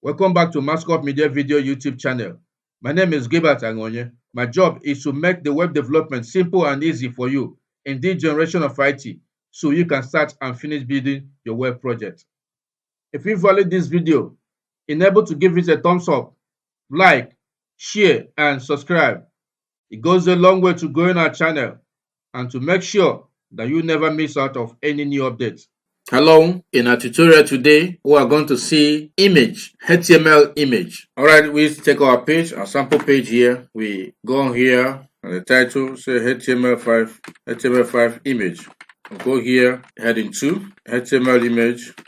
Welcome back to Mascot Media Video YouTube channel. My name is Gilbert Angonye. My job is to make the web development simple and easy for you in this generation of IT so you can start and finish building your web project. If you value this video, enable to give it a thumbs up, like, share, and subscribe. It goes a long way to growing our channel and to make sure that you never miss out of any new updates. Hello, in our tutorial today, we are going to see image, HTML image. All right, we take our page, our sample page here. We go on here and the title say HTML5 image. We'll go here, heading 2, HTML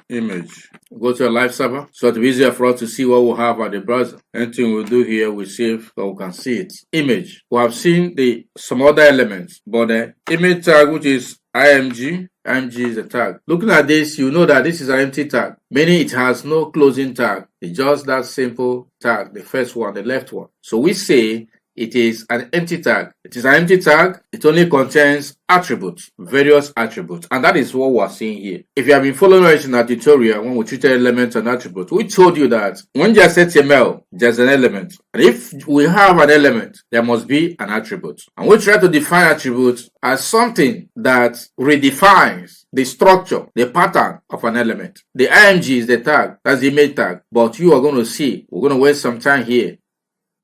image. We'll go to a live server so it'll be easier for us to see what we'll have at the browser. Anything we'll do here, we save so we can see it. Image. We have seen some other elements, but the image tag, which is img is a tag. Looking at this, you know that this is an empty tag, meaning it has no closing tag. It's just that simple tag, the first one, the left one. So we say it is an empty tag. It is an empty tag. It only contains attributes, various attributes. And that is what we're seeing here. If you have been following us in our tutorial, when we treated elements and attributes, we told you that when there's HTML, there's an element. And if we have an element, there must be an attribute. And we try to define attributes as something that redefines the structure, the pattern of an element. The img is the tag, that's the image tag. But you are going to see, we're going to waste some time here.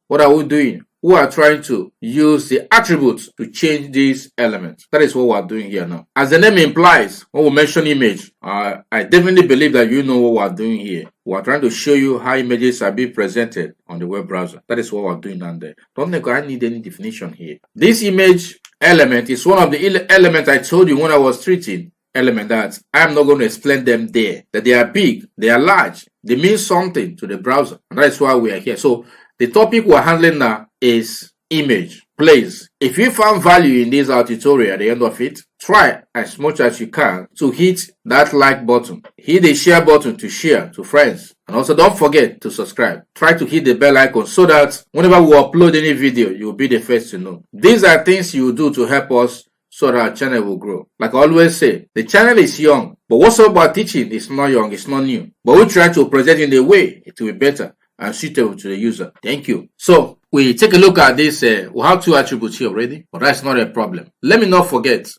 What are we doing? We are trying to use the attributes to change these elements. That is what we are doing here now. As the name implies, when we mention image, I definitely believe that you know what we are doing here. We are trying to show you how images are being presented on the web browser. That is what we are doing down there. Don't think I need any definition here. This image element is one of the elements I told you when I was treating element that I'm not going to explain them there. That they are big, they are large, they mean something to the browser. And that is why we are here. So the topic we're handling now is image. Please, if you found value in this our tutorial at the end of it, try as much as you can to hit that like button. Hit the share button to share to friends. And also don't forget to subscribe. Try to hit the bell icon so that whenever we upload any video, you'll be the first to know. These are things you do to help us so that our channel will grow. Like I always say, the channel is young, but what's up about teaching is not young, it's not new. But we try to present in a way it will be better and suitable to the user. Thank you. So we take a look at this. We have two attributes here already, but that's not a problem. Let me not forget,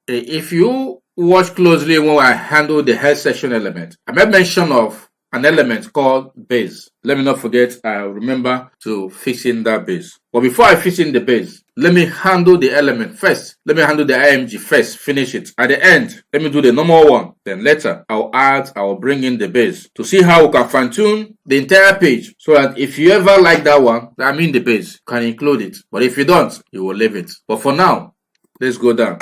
if you watch closely when I handle the head section element, I made mention of an element called base. Let me not forget, I remember to fix in that base. But before I fix in the base, let me handle the element first. Let me handle the img first, finish it. At the end, let me do the normal one. Then later, I'll bring in the base to see how we can fine tune the entire page so that if you ever like that one, I mean the base, you can include it. But if you don't, you will leave it. But for now, let's go down.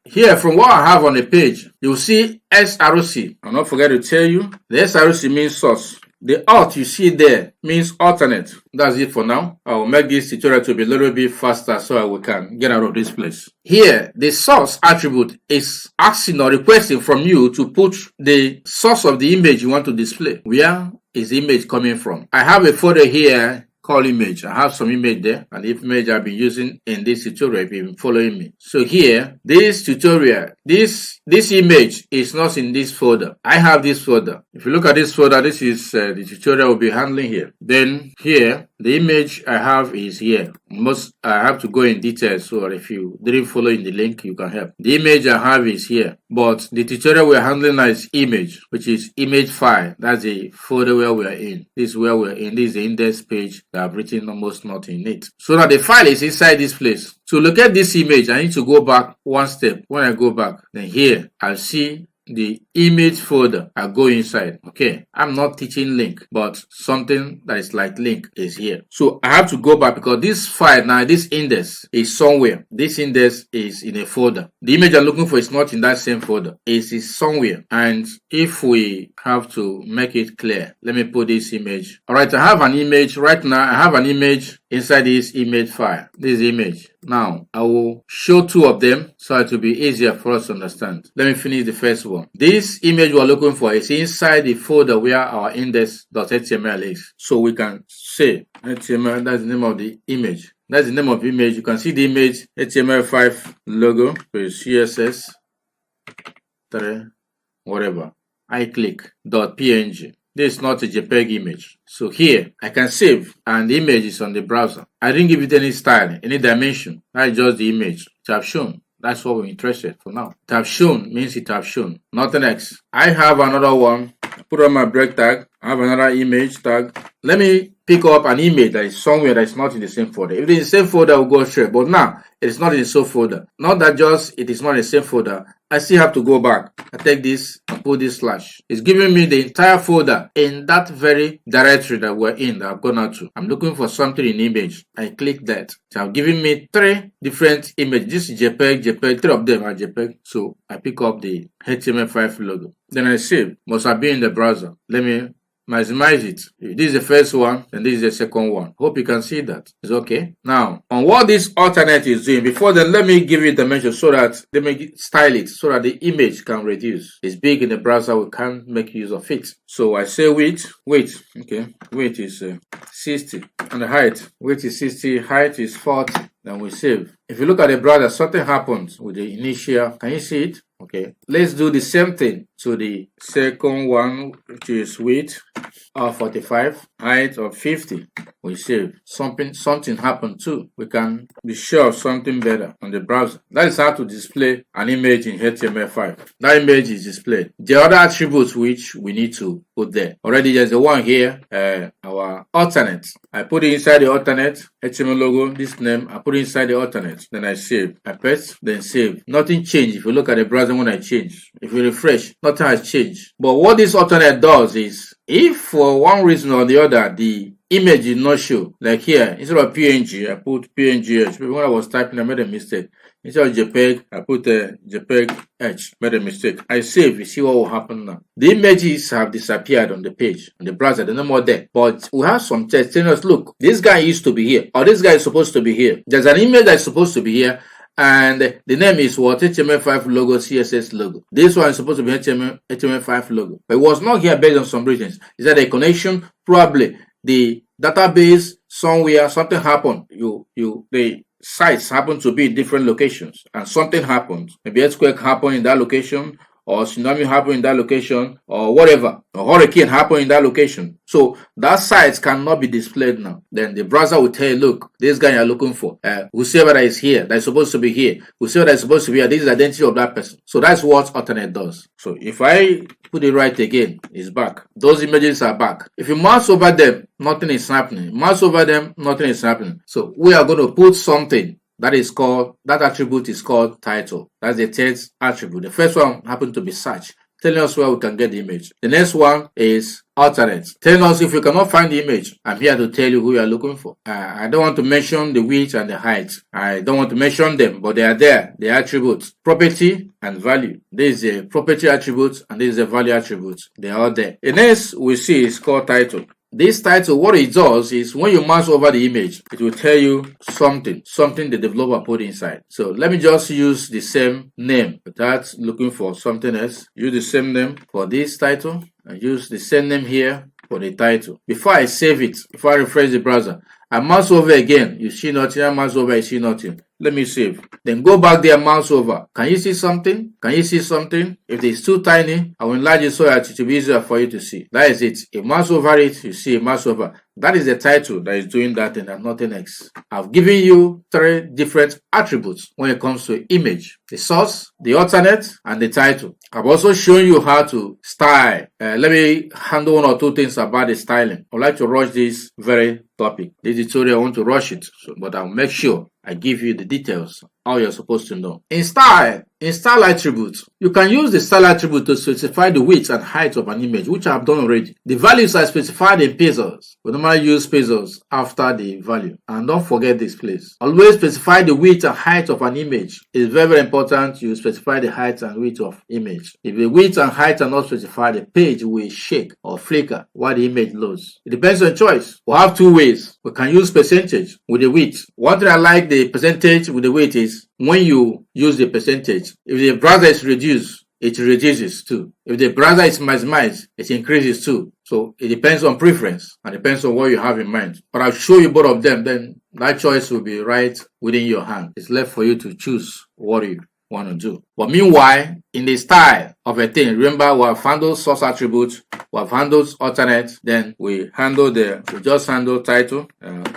Here, from what I have on the page, you'll see SRC. I'll not forget to tell you, the SRC means source. The alt you see there means alternate. That's it for now. I will make this tutorial to be a little bit faster so we can get out of this place. Here, the source attribute is asking or requesting from you to put the source of the image you want to display. Where is the image coming from? I have a folder here called image. I have some image there, and the image I've been using in this tutorial if you've been following me. So here, this tutorial, this image is not in this folder. I have this folder. If you look at this folder, this is the tutorial we'll be handling here. Then here, the image I have is here. I have to go in detail, so if you didn't follow in the link, you can help. The image I have is here, but the tutorial we're handling now is image, which is image file. That's the folder where we are in. This is where we're in. This is the index page that I've written almost nothing in it. So now the file is inside this place. To look at this image, I need to go back one step. When I go back, then here I'll see the image folder. I go inside. Okay, I'm not teaching link, but something that is like link is here. So I have to go back because this file now, this index is somewhere. This index is in a folder. The image I'm looking for is not in that same folder. It is somewhere. And if we have to make it clear, let me put this image. All right, I have an image right now. I have an image inside this image file. This image. Now, I will show two of them so it will be easier for us to understand. Let me finish the first one. This image we're looking for is inside the folder where our index.html is. So we can say HTML, that's the name of the image. That's the name of the image. You can see the image HTML5 logo with CSS, 3, whatever. I click .png. This is not a JPEG image. So here I can save and the image is on the browser. I didn't give it any style, any dimension. That's just the image it have shown. That's what we're interested for now. It have shown means it have shown. Nothing else. I have another one. I put on my break tag. I have another image tag. Let me pick up an image that is somewhere that is not in the same folder. If it is in the same folder, we'll go straight. But now it is not in the same folder. Not that just it is not in the same folder. I still have to go back. I take this and put this slash. It's giving me the entire folder in that very directory that we're in, that I've gone out to. I'm looking for something in image. I click that. It has given me 3 different images. This is JPEG, 3 of them are JPEG. So I pick up the HTML5 logo. Then I save. Must have been in the browser. Let me maximize it. If this is the first one, and this is the second one. Hope you can see that. It's okay. Now, on what this alternate is doing, before then, let me give you dimension so that let me style it so that the image can reduce. It's big in the browser, we can't make use of it. So I say width, okay, width is 60, and the height, width is 60, height is 40. Then we save. If you look at the browser, something happens with the initial. Can you see it? Okay. Let's do the same thing to the second one, which is width of 45, height of 50. We save. Something happened too. We can be sure of something better on the browser. That is how to display an image in HTML5. That image is displayed. The other attributes which we need to put there. Already there's the one here, our alternate. I put it inside the alternate, HTML logo, this name, I put it inside the alternate. Then I save. I paste, then save. Nothing changed. If you look at the browser when I change, if you refresh, nothing has changed. But what this alternate does is, if for one reason or the other, the image did not show, like here, instead of PNG, I put PNGH. When I was typing, I made a mistake. Instead of JPEG, I put a JPEG H, made a mistake. I save, you see what will happen now. The images have disappeared on the page, on the browser, they're no more there. But we have some text telling us, look, this guy used to be here, or this guy is supposed to be here. There's an image that's supposed to be here, and the name is what? HTML5 logo, CSS logo. This one is supposed to be HTML5 logo. But it was not here based on some reasons. Is that a connection? Probably. The database somewhere, something happened. The sites happen to be in different locations, and something happened. Maybe earthquake happened in that location, or tsunami happened in that location, or whatever, a hurricane happened in that location. So that site cannot be displayed now. Then the browser will tell you, look, this guy you're looking for, whoever that is here, that is supposed to be here, whoever that is supposed to be here, this is the identity of that person. So that's what alternate does. So if I put it right again, it's back. Those images are back. If you mouse over them, nothing is happening. Mouse over them, nothing is happening. So we are going to put something that is called, that attribute is called title. That's the third attribute. The first one happened to be search, telling us where we can get the image. The next one is alternate, telling us if you cannot find the image. I'm here to tell you who you are looking for. I don't want to mention the width and the height. I don't want to mention them, but they are there. The attributes, property and value. This is a property attribute and this is a value attribute. They are all there. The next we see is called title. This title, what it does is when you mouse over the image, it will tell you something the developer put inside. So let me just use the same name without looking for something else. Use the same name for this title and use the same name here for the title. Before I save it, before I refresh the browser, I mouse over again, you see nothing. I mouse over, you see nothing. Let me save. Then go back there, mouse over. Can you see something? Can you see something? If it's too tiny, I will enlarge it so that it will be easier for you to see. That is it. A mouse over it, you see a mouse over. That is the title that is doing that thing and nothing else. I've given you 3 different attributes when it comes to image. The source, the alternate, and the title. I've also shown you how to style. Let me handle 1 or 2 things about the styling. I'd like to rush this very topic. This tutorial, I want to rush it, but I'll make sure I give you the details, how you're supposed to know. In style attributes, you can use the style attribute to specify the width and height of an image, which I've done already. The values are specified in pixels. We normally use pixels after the value. And don't forget this, please. Always specify the width and height of an image. It's very, very important you specify the height and width of image. If the width and height are not specified, the page will shake or flicker while the image loads. It depends on choice. We have 2 ways. We can use percentage with the width. One thing I like the percentage with the width is when you use the percentage, if the browser is reduced, it reduces too. If the browser is maximized, it increases too. So it depends on preference and depends on what you have in mind. But I'll show you both of them, then that choice will be right within your hand. It's left for you to choose what you want to do. But meanwhile, in the style of a thing, remember we have handled source attributes, we have handled alternate, then we just handle title.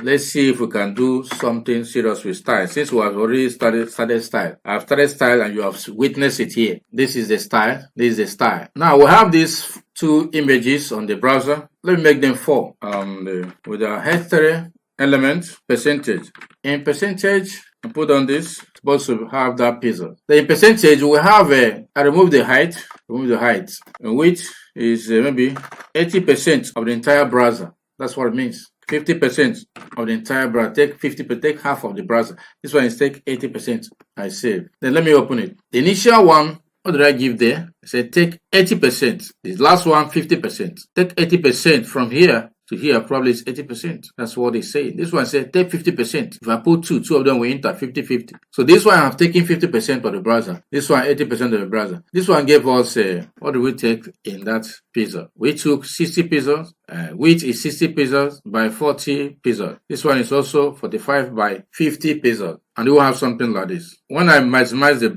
Let's see if we can do something serious with style. Since we have already started style, I've started style and you have witnessed it here. This is the style, this is the style. Now we have these two images on the browser. Let me make them 4. With a header element percentage. In percentage, I put on this, supposed to have that pixel. Then in percentage, we have I remove the height, which is maybe 80% of the entire browser. That's what it means. 50% of the entire browser. Take half of the browser. This one is take 80%. I save. Then let me open it. The initial one, what did I give there? I said take 80%. This last one, 50%. Take 80% from here to here, probably it's 80%. That's what they say. This one said take 50%. If I put two of them will enter 50-50. So this one I've taken 50% of the browser. This one 80% of the browser. This one gave us what do we take in that pixel? We took 60 pixels, which is 60 pixels by 40 pixels. This one is also 45 by 50 pixels. And you will have something like this. When I maximize the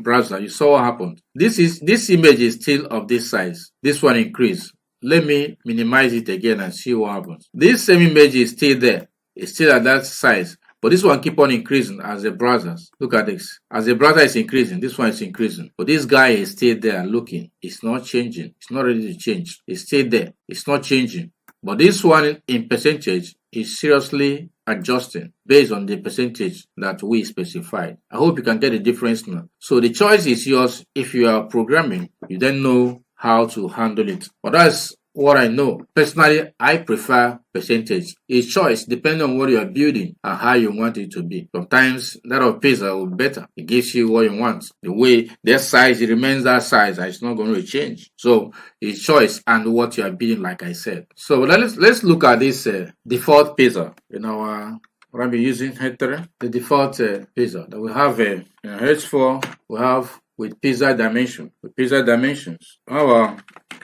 browser, you saw what happened. This image is still of this size. This one increased. Let me minimize it again and see what happens. This same image is still there. It's still at that size. But this one keep on increasing as the browsers. Look at this. As the browser is increasing, this one is increasing. But this guy is still there looking. It's not changing. It's not ready to change. It's still there. It's not changing. But this one in percentage is seriously adjusting based on the percentage that we specified. I hope you can get the difference now. So the choice is yours. If you are programming, you then know how to handle it. But that's what I know. Personally, I prefer percentage. It's choice depending on what you are building and how you want it to be. Sometimes that of pizza will be better. It gives you what you want. The way their size, it remains that size and it's not going to change. So it's choice and what you are building, like I said. So let's look at this default pizza in our what I'll be using header. The default pizza that we have in H4, we have with pizza dimension. With pizza dimensions, our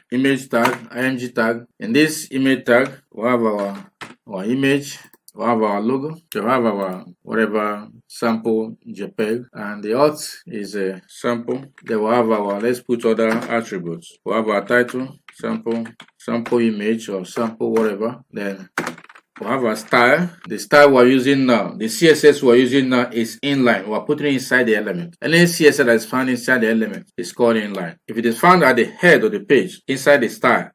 image tag, img tag. In this image tag, we have our image, we have our logo, we have our whatever sample JPEG, and the auth is a sample. Then we have our, let's put other attributes. We have our title, sample image or sample whatever. Then we have our style. The style we're using now, the CSS we're using now is inline. We're putting it inside the element. Any CSS that is found inside the element is called inline. If it is found at the head of the page, inside the style,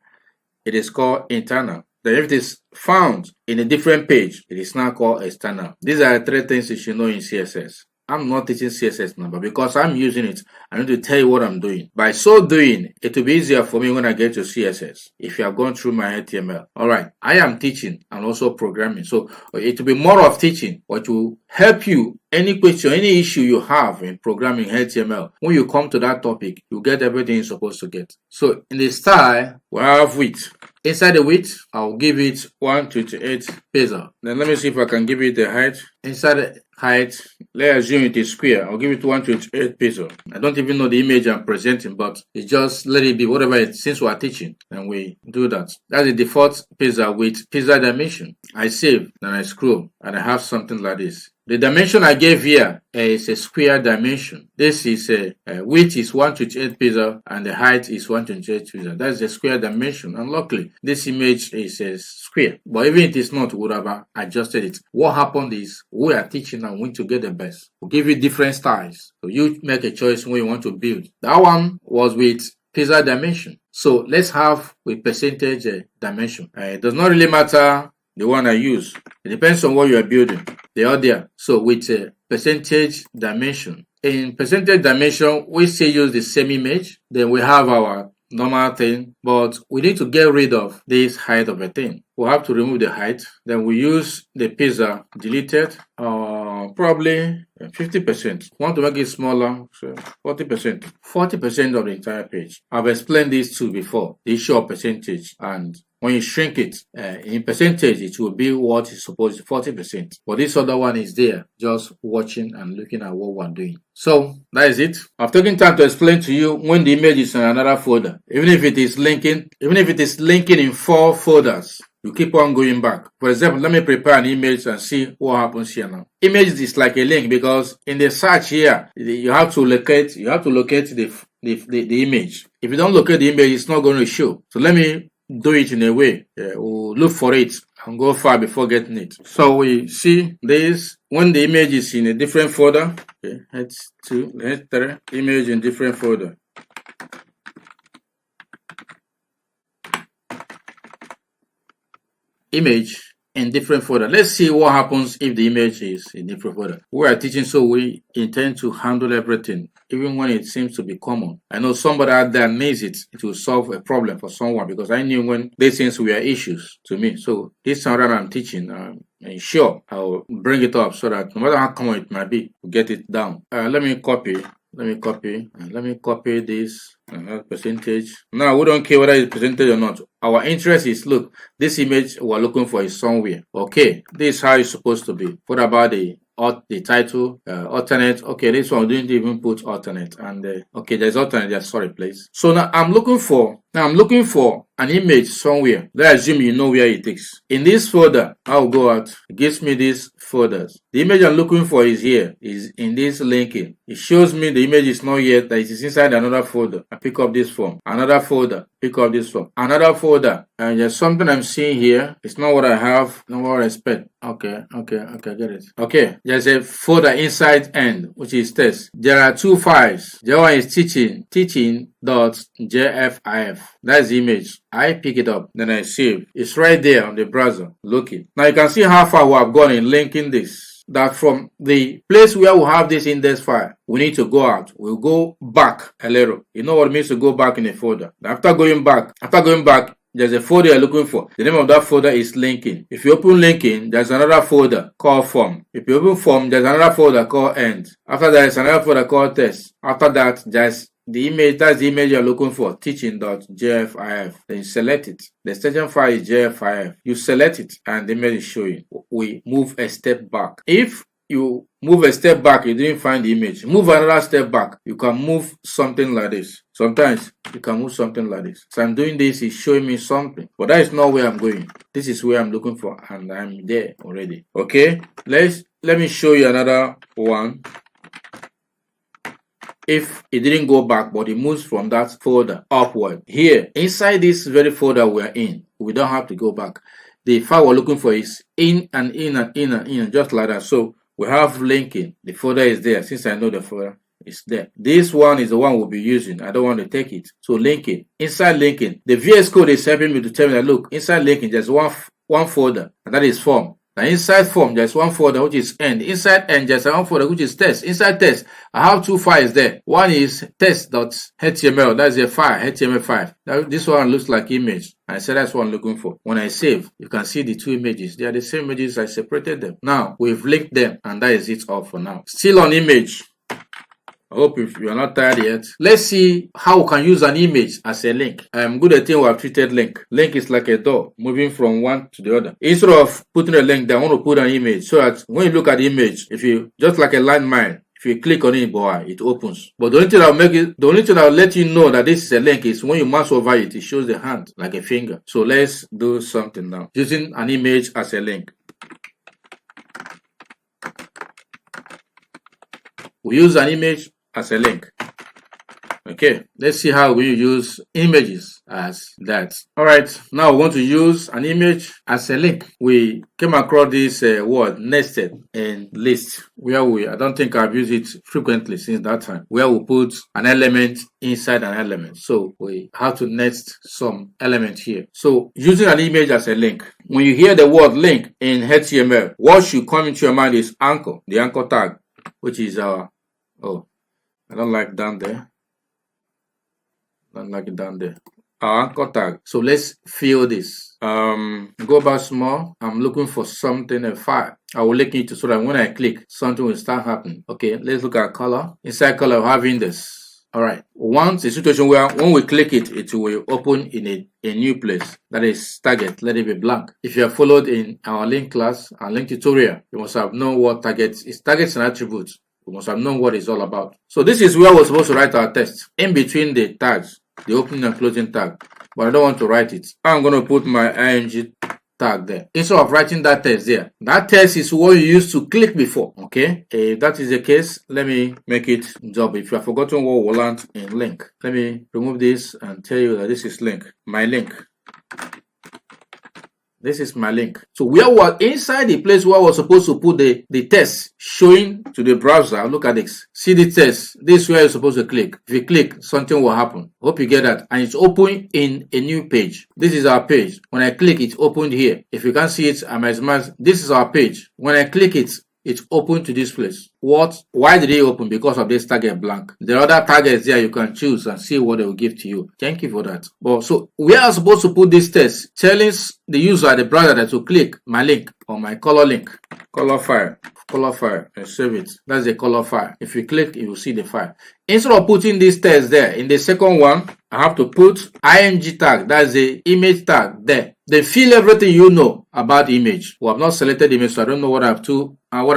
it is called internal. Then if it is found in a different page, it is now called external. These are the 3 things you should know in CSS. I'm not teaching CSS now, but because I'm using it, I need to tell you what I'm doing. By so doing, it will be easier for me when I get to CSS, if you have gone through my HTML. Alright, I am teaching and also programming. So it will be more of teaching, but will help you. Any question, any issue you have in programming HTML, when you come to that topic, you get everything you're supposed to get. So in the style, we have width. Inside the width, I'll give it 128 pixels. Then let me see if I can give it the height. Inside the height, let's assume it is square. I'll give it 128 pixels. I don't even know the image I'm presenting, but it's just let it be whatever it is, since we are teaching, and we do that. That's the default pixel with pixel dimension. I save, then I scroll, and I have something like this. The dimension I gave here is a square dimension. This is a width is 128 pixels and the height is 128 pixels. That's the square dimension. And luckily, this image is a square. But even if it is not, we would have adjusted it. What happened is we are teaching and we need to get the best. We'll give you different styles. So you make a choice when you want to build. That one was with pixel dimension. So let's have with percentage dimension. It does not really matter the one I use. It depends on what you are building. They are there. So with a percentage dimension. In percentage dimension, we still use the same image. Then we have our normal thing, but we need to get rid of this height of a thing. We'll have to remove the height. Then we use the pixel deleted, probably 50%. Want to make it smaller, so 40%. 40% of the entire page. I've explained these two before. The issue of percentage, and when you shrink it in percentage, it will be what is supposed to 40%. But this other one is there, just watching and looking at what we're doing. So that is it. I've taken time to explain to you when the image is in another folder. Even if it is linking in 4 folders. You keep on going back. For example, let me prepare an image and see what happens here now. Image is like a link because in the search here, you have to locate the image. If you don't locate the image, it's not going to show. So let me do it in a way. We'll look for it and go far before getting it. So we see this when the image is in a different folder. Okay, head 3, image in different folder. Image in different folder. Let's see what happens if the image is in different folder. We are teaching, so we intend to handle everything, even when it seems to be common. I know somebody out there needs it. It will solve a problem for someone, because I knew when these things were issues to me. So this time around I'm teaching, and sure, I'll bring it up so that no matter how common it might be, we'll get it down. Let me copy this percentage. Now we don't care whether it's percentage or not. Our interest is, look, this image we're looking for is somewhere. Okay, this is how it's supposed to be. What about the title, alternate? Okay, this one we didn't even put alternate, and okay, there's alternate there. Sorry, please. So now I'm looking for an image somewhere. Let's assume you know where it is. In this folder, I'll go out. It gives me these folders. The image I'm looking for is here, is in this linking. It shows me the image is not yet, that it is inside another folder. I pick up this form, another folder, pick up this form, another folder, and there's something I'm seeing here. It's not what I have, not what I expect. Okay, get it. Okay, there's a folder inside end, which is test. There are 2 files. The one is teaching.jfif. That's the image. I pick it up, then I save. It's right there on the browser. Look it. Now you can see how far we have gone in linking this. That from the place where we have this index file, we need to go out. We'll go back a little. You know what it means to go back in a folder. After going back, there's a folder you're looking for. The name of that folder is linking. If you open linking, there's another folder called form. If you open form, there's another folder called end. After that, there's another folder called test. After that, there's the image, that's the image you're looking for, teaching.jfif. Then you select it. The extension file is jfif. You select it and the image is showing. We move a step back. If you move a step back, you didn't find the image, move another step back. You can move something like this. Sometimes you can move something like this. So I'm doing this, it's showing me something, but that is not where I'm going. This is where I'm looking for, and I'm there already. Okay, let me show you another one. If it didn't go back, but it moves from that folder upward. Here, inside this very folder we're in, we don't have to go back. The file we're looking for is in and in and in and in, just like that. So we have linking. The folder is there. Since I know the folder is there, this one is the one we'll be using. I don't want to take it. So linking. Inside linking, the VS Code is helping me to tell me that, look, inside linking, there's one folder, and that is form. Now inside form, there's one folder which is end. Inside end, there's one folder which is test. Inside test, I have 2 files there. One is test.html. That's a file, HTML5. Now this one looks like image. I said that's what I'm looking for. When I save, you can see the 2 images. They are the same images. I separated them. Now we've linked them, and that is it all for now. Still on image. I hope if you are not tired yet. Let's see how we can use an image as a link. I'm good at thing we have treated link. Link is like a door moving from one to the other. Instead of putting a link there, I want to put an image so that when you look at the image, if you just like a landmine, if you click on it, boy, it opens. But the only thing that will let you know that this is a link is when you mouse over it, it shows the hand like a finger. So let's do something now using an image as a link. We use an image as a link. Okay, let's see how we use images as that. All right, now we want to use an image as a link. We came across this word nested in list, where I don't think I've used it frequently since that time, where we put an element inside an element. So we have to nest some element here. So using an image as a link. When you hear the word link in HTML, what should come into your mind is anchor, the anchor tag, which is our I don't like down there. Don't like it down there. Our anchor tag. So let's fill this. Go back small. I'm looking for something, a file. I will link it to so that when I click, something will start happening. Okay, let's look at color. Inside color, we have index. All right. Once a situation where when we click it, it will open in a new place. That is target. Let it be blank. If you have followed in our link class, our link tutorial, you must have known what targets is. Targets and attributes. We must have known what it's all about. So this is where we're supposed to write our text. In between the tags, the opening and closing tag. But I don't want to write it. I'm going to put my ing tag there. Instead of writing that text there, that text is what you used to click before. Okay, if that is the case, let me make it job. If you have forgotten what will land in link, let me remove this and tell you that this is link, my link. This is my link. So where was inside the place where we're supposed to put the text showing to the browser. Look at this. See the text. This is where you're supposed to click. If you click, something will happen. Hope you get that. And it's open in a new page. This is our page. When I click, it's opened here. If you can't see it, this is our page. When I click it, it's open to this place. Why did it open? Because of this target blank. The other targets there you can choose and see what they will give to you. Thank you for that. But so we are supposed to put this text telling the user, the browser, that to click my link or my color link, color file, and save it. That's the color file. If you click, you will see the file. Instead of putting this text there, in the second one, I have to put ing tag. That's the image tag there. Then fill everything you know about the image. Well, I've not selected the image, so I don't know what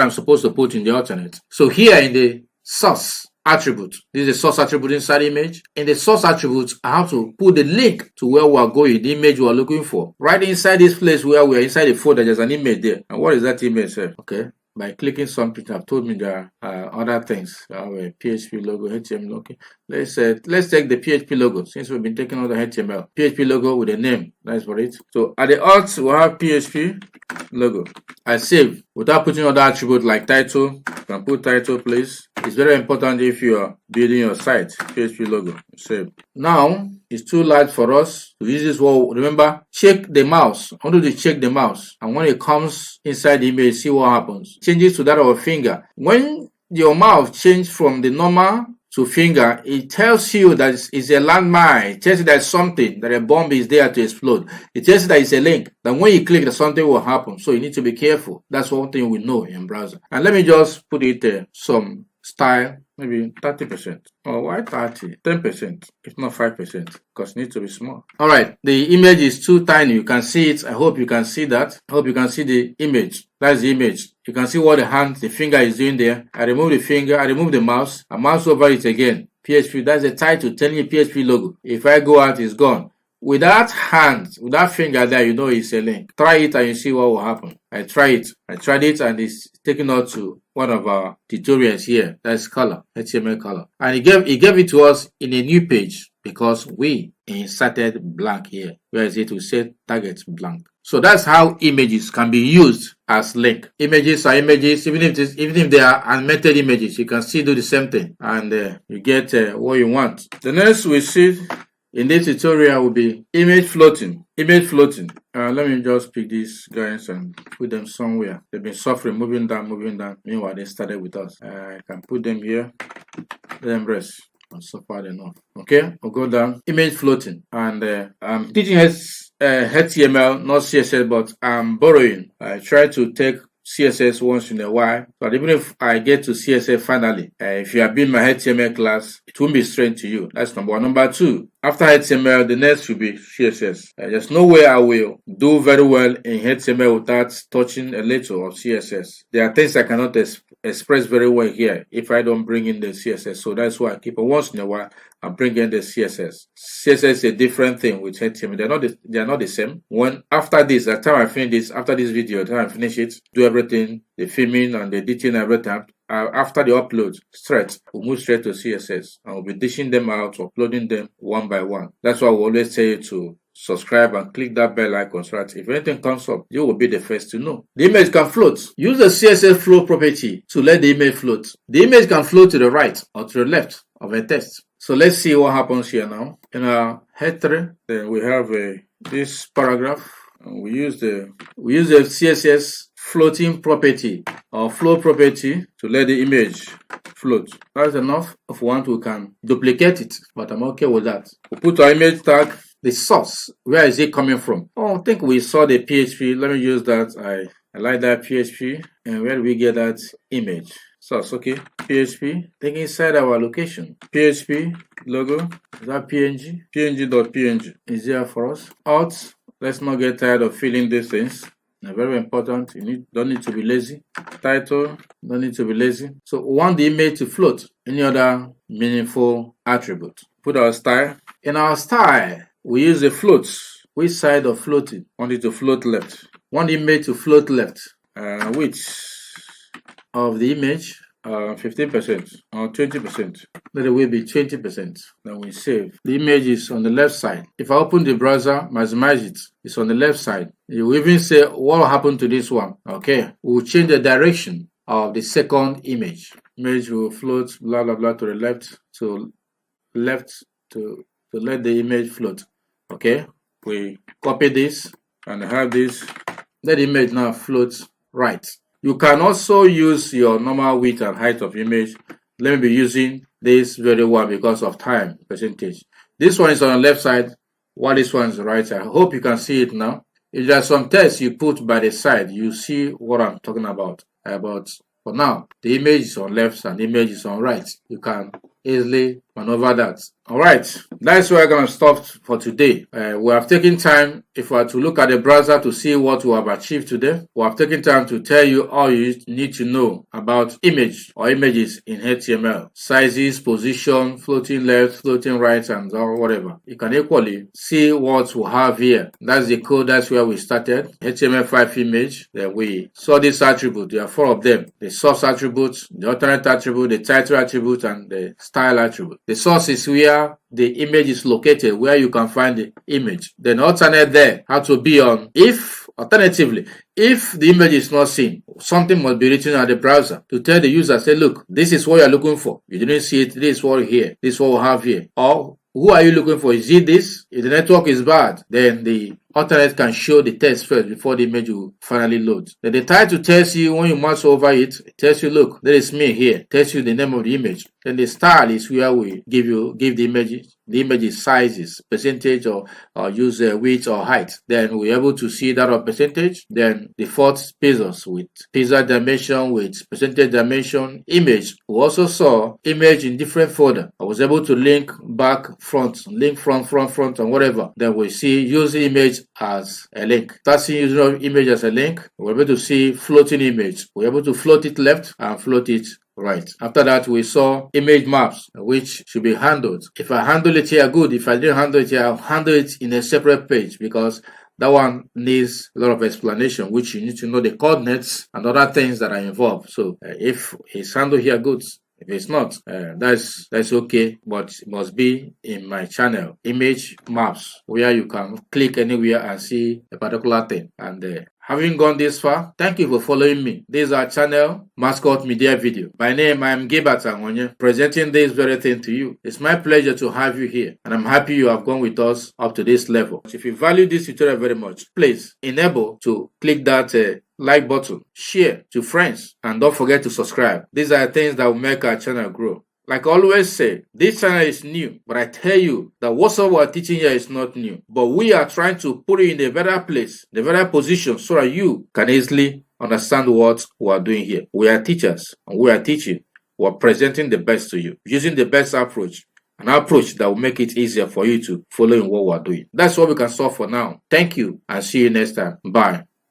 I'm supposed to put in the alternate. So here in the source attribute, this is the source attribute inside the image. In the source attribute, I have to put the link to where we are going, the image we are looking for. Right inside this place where we are inside the folder, there's an image there. And what is that image? Okay. By clicking something, I've told me there are other things. I have a PHP logo, HTML. Okay, let's take the PHP logo since we've been taking all the HTML. PHP logo with a name. That's for it. So at the alt, we'll have PHP logo. I save without putting other attribute like title. You can put title, please. It's very important if you are building your site. PHP logo. Save. Now it's too large for us to use this word. Remember, check the mouse. I want you to check the mouse, and when it comes inside the image, see what happens. Changes to that of a finger. When your mouse changes from the normal to finger, it tells you that it's a landmine. It tells you that something, that a bomb is there to explode. It tells you that it's a link, that when you click, that something will happen. So you need to be careful. That's one thing we know in browser. And let me just put it there, some style, maybe 30%. Or why 30? 10%, if not 5%, because it needs to be small. All right, the image is too tiny. You can see it. I hope you can see that. I hope you can see the image. That's the image. You can see what the finger is doing there. I remove the finger, I remove the mouse, I mouse over it again. PHP, that's the title telling you PHP logo. If I go out, it's gone. With that hand, with that finger there, you know it's a link. Try it and you see what will happen. I tried it and it's taken out to one of our tutorials here. That's color, HTML color. And he gave it to us in a new page because we inserted blank here. Where is it? We said target blank. So that's how images can be used as link. Images are images, even if they are animated images, you can still do the same thing, and you get what you want. The next we see in this tutorial will be image floating. Image floating. Let me just pick these guys and put them somewhere. They've been suffering, moving down. Meanwhile, they started with us. I can put them here. Let them rest. So far enough. Okay, I'll go down. Image floating, and I'm teaching HTML, not CSS, but I'm borrowing. I try to take CSS once in a while, but even if I get to CSS finally, if you have been my HTML class, it won't be strange to you. That's number one. Number two, after HTML, the next should be CSS. There's no way I will do very well in HTML without touching a little of CSS. There are things I cannot express very well here if I don't bring in the CSS. So that's why I keep it once in a while. I bring in the CSS. CSS is a different thing with HTML. They're not the same. After this video, the time I finish it, do everything, the filming and the editing, everything. After the upload, we'll move straight to CSS, and we'll be dishing them out, uploading them one by one. That's why we always say to subscribe and click that bell icon so that if anything comes up, you will be the first to know. The image can float. Use the CSS flow property to let the image float. The image can float to the right or to the left of a text. So let's see what happens here now. In our header, then we have this paragraph. And we use the CSS floating property or flow property to let the image float. That's enough. If we want, we can duplicate it, but I'm okay with that. We put our image tag, the source. Where is it coming from? Oh, I think we saw the PHP. Let me use that. I like that PHP. And where do we get that image? Source, okay. PHP. Take inside our location. PHP logo. Is that PNG? PNG.png is there for us. Alt. Let's not get tired of filling these things. They're very important. Don't need to be lazy. Title, don't need to be lazy. So we want the image to float. Any other meaningful attribute. Put our style. In our style, we use the floats. Which side of floating? Want it to float left. Want image to float left. Which of the image? 15% or 20%. Let it will be 20%. Then we save. The image is on the left side. If I open the browser, maximize it, it's on the left side. You will even say what will happen to this one. Okay, we'll change the direction of the second image. Image will float blah blah blah to the left to let the image float. Okay, we copy this and have this. Let the image now float right. You can also use your normal width and height of image. Let me be using this very one because of time percentage. This one is on the left side, while this one is the right side. I hope you can see it now. If there are some text you put by the side, you see what I'm talking about. For now, the image is on left and the image is on right. You can easily maneuver that. All right, that's where I'm going to stop for today. We have taken time, if we are to look at the browser to see what we have achieved today, we have taken time to tell you all you need to know about image or images in HTML. Sizes, position, floating left, floating right, and whatever. You can equally see what we have here. That's the code, that's where we started. HTML5 image, then we saw this attribute. There are 4 of them. The source attribute, the alternate attribute, the title attribute, and the style attribute. The source is where the image is located, where you can find the image. Then alternate there had to be on alternatively, if the image is not seen, something must be written at the browser to tell the user, say, look, this is what you're looking for. You didn't see it, this is what here, this is what we have here. Or who are you looking for? Is it this? If the network is bad, then the alternate can show the text first before the image will finally load. Then the title tells you, when you mouse over it, it tells you, look, there is me here. It tells you the name of the image. Then the style is where we give the images sizes, percentage, or use width or height. Then we're able to see that of percentage. Then default pixels with pixel dimension, with percentage dimension, image. We also saw image in different folder. I was able to link back, front, link front, and whatever. Then we see use image as a link. That's using image as a link. We're able to see floating image. We're able to float it left and float it right. After that, we saw image maps, which should be handled. If I handle it here, good. If I didn't handle it here, I'll handle it in a separate page because that one needs a lot of explanation, which you need to know the coordinates and other things that are involved. So if it's handled here, good. If it's not, that's okay, but it must be in my channel, image maps, where you can click anywhere and see a particular thing. And having gone this far, thank you for following me. This is our channel, Mascot Media Video. By name, I am Gilbert Angonye, presenting this very thing to you. It's my pleasure to have you here, and I'm happy you have gone with us up to this level. If you value this tutorial very much, please enable to click that like button, share to friends, and don't forget to subscribe. These are things that will make our channel grow. Like I always say, this channel is new, but I tell you that whatsoever we're teaching here is not new. But we are trying to put it in the better place, the better position, so that you can easily understand what we are doing here. We are teachers, and we are teaching. We are presenting the best to you, using the best approach. An approach that will make it easier for you to follow in what we are doing. That's what we can solve for now. Thank you, and see you next time. Bye.